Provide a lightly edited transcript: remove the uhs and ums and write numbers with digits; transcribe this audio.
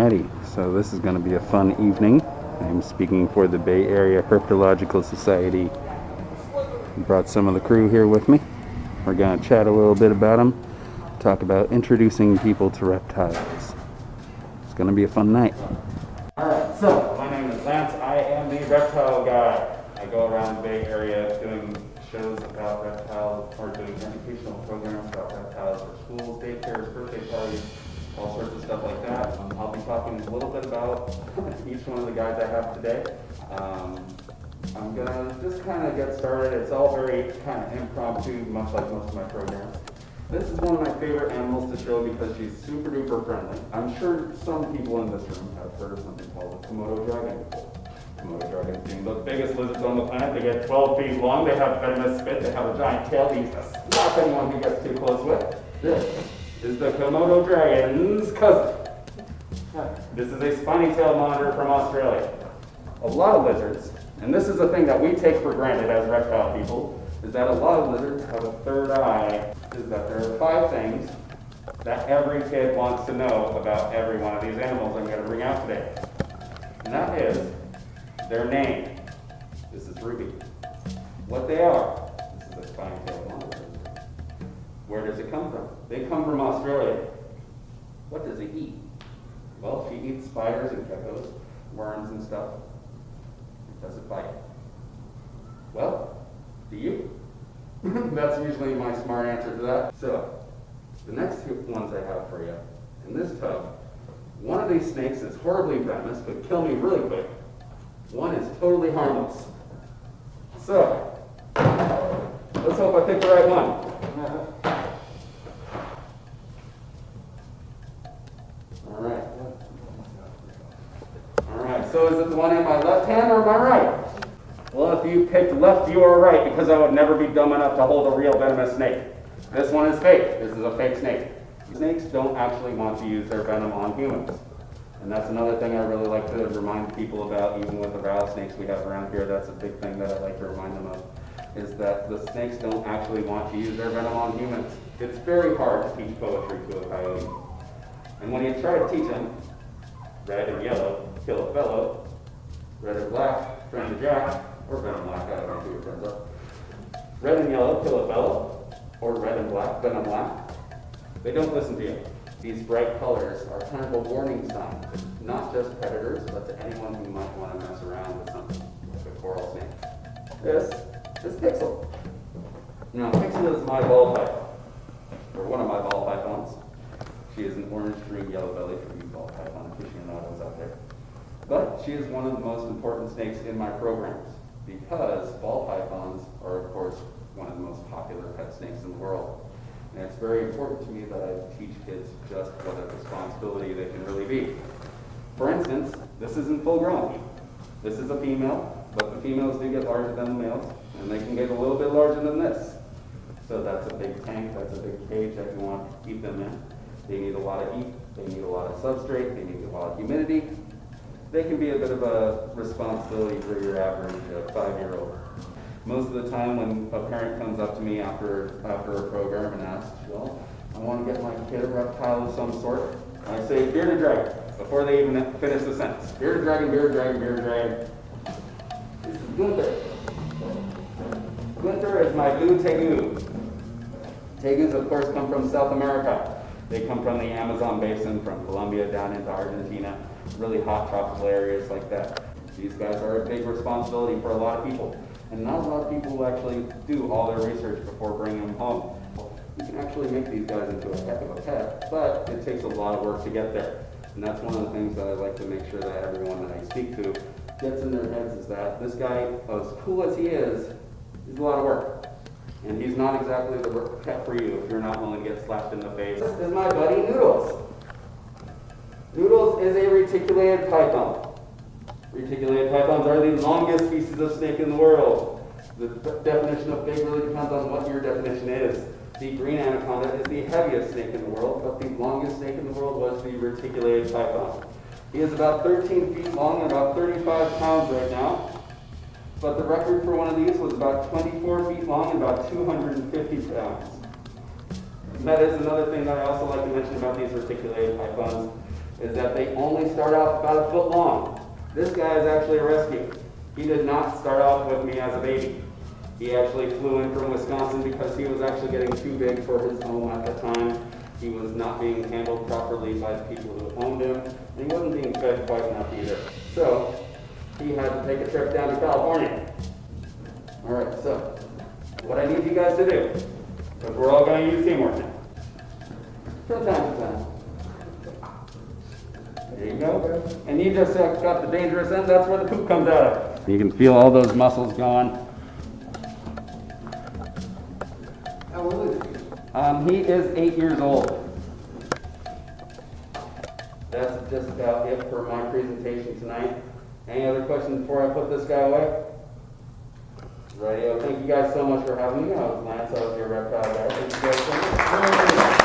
Alrighty, so this is going to be a fun evening. I'm speaking for the Bay Area Herpetological Society. Brought some of the crew here with me. We're going to chat a little bit about them, talk about introducing people to reptiles. It's going to be a fun night. Alright, so my name is Lance. I am the Reptile Guy. I go around the Bay Area doing shows about reptiles, or doing educational programs about reptiles for schools, daycares, birthday parties, all sorts of stuff like that. I'll be talking a little bit about each one of the guys I have today. I'm gonna just kind of get started. It's all very kind of impromptu, much like most of my programs. This is one of my favorite animals to show because she's super duper friendly. I'm sure some people in this room have heard of something called the Komodo dragon before. Komodo dragons being the biggest lizards on the planet. They get 12 feet long, they have venomous spit, they have a giant tail they use to slap anyone who gets too close with. This is the Komodo dragon's cousin. This is a spiny-tailed monitor from Australia. A lot of lizards, and this is a thing that we take for granted as reptile people, is that a lot of lizards have a third eye, is that there are 5 things that every kid wants to know about every one of these animals I'm going to bring out today. And that is their name. This is Ruby. What they are. This is a spiny-tailed monitor. Where does it come from? They come from Australia. What does it eat? Well, she eats spiders and geckos, worms and stuff. Does it bite? Well, do you? That's usually my smart answer to that. So, the next 2 ones I have for you, in this tub, one of these snakes is horribly venomous, but kill me really quick. One is totally harmless. So, let's hope I pick the right one. Alright, so is it the one in my left hand or my right? Well, if you picked left, you are right, because I would never be dumb enough to hold a real venomous snake. This one is fake. This is a fake snake. Snakes don't actually want to use their venom on humans. And that's another thing I really like to remind people about, even with the rattlesnakes we have around here. That's a big thing that I like to remind them of, is that the snakes don't actually want to use their venom on humans. It's very hard to teach poetry to a coyote. And when you try to teach them, red and yellow, kill a fellow, red and black, friend a jack, or venom black, I don't know who your friends are. Red and yellow, kill a fellow, or red and black, venom black. They don't listen to you. These bright colors are kind of a warning sign, not just predators, but to anyone who might want to mess around with something like a coral snake. This is Pixel. Now, Pixel is my ball python, or one of my ball pythons. She is an orange, green, yellow belly for you ball python aficionados out there. But she is one of the most important snakes in my programs because ball pythons are, of course, one of the most popular pet snakes in the world. And it's very important to me that I teach kids just what a responsibility they can really be. For instance, this isn't full grown. This is a female, but the females do get larger than the males, and they can get a little bit larger than this. So that's a big tank, that's a big cage that you want to keep them in. They need a lot of heat, they need a lot of substrate, they need a lot of humidity. They can be a bit of a responsibility for your average 5-year-old. Most of the time when a parent comes up to me after a program and asks, well, I want to get my kid a reptile of some sort, I say bearded dragon, before they even finish the sentence. Bearded dragon, bearded dragon, bearded dragon. This is Gunther. Gunther is my blue tegu. Tegus, of course, come from South America. They come from the Amazon basin, from Colombia down into Argentina, really hot tropical areas like that. These guys are a big responsibility for a lot of people. And not a lot of people will actually do all their research before bringing them home. You can actually make these guys into a heck of a pet, but it takes a lot of work to get there. And that's one of the things that I like to make sure that everyone that I speak to gets in their heads, is that this guy, as cool as he is a lot of work. And he's not exactly the pet for you if you're not willing to get slapped in the face. This is my buddy Noodles. Noodles is a reticulated python. Reticulated pythons are the longest species of snake in the world. The definition of big really depends on what your definition is. The green anaconda is the heaviest snake in the world, but the longest snake in the world was the reticulated python. He is about 13 feet long and about 35 pounds right now. But the record for one of these was about 24 feet long and about 250 pounds. And that is another thing that I also like to mention about these reticulated pythons. is that they only start out about a foot long. This guy is actually a rescue. He did not start off with me as a baby. He actually flew in from Wisconsin because he was actually getting too big for his home at the time. He was not being handled properly by the people who owned him, and he wasn't being fed quite enough either. So he had to take a trip down to California. All right, so what I need you guys to do, because we're all going to use teamwork now, from time to time. There you go. And you just got the dangerous end, that's where the poop comes out of. You can feel all those muscles gone. How old is he? He is 8 years old. That's just about it for my presentation tonight. Any other questions before I put this guy away? Radio. Thank you guys so much for having me. I was Lance. I was your reptile guy. Thank you guys so much.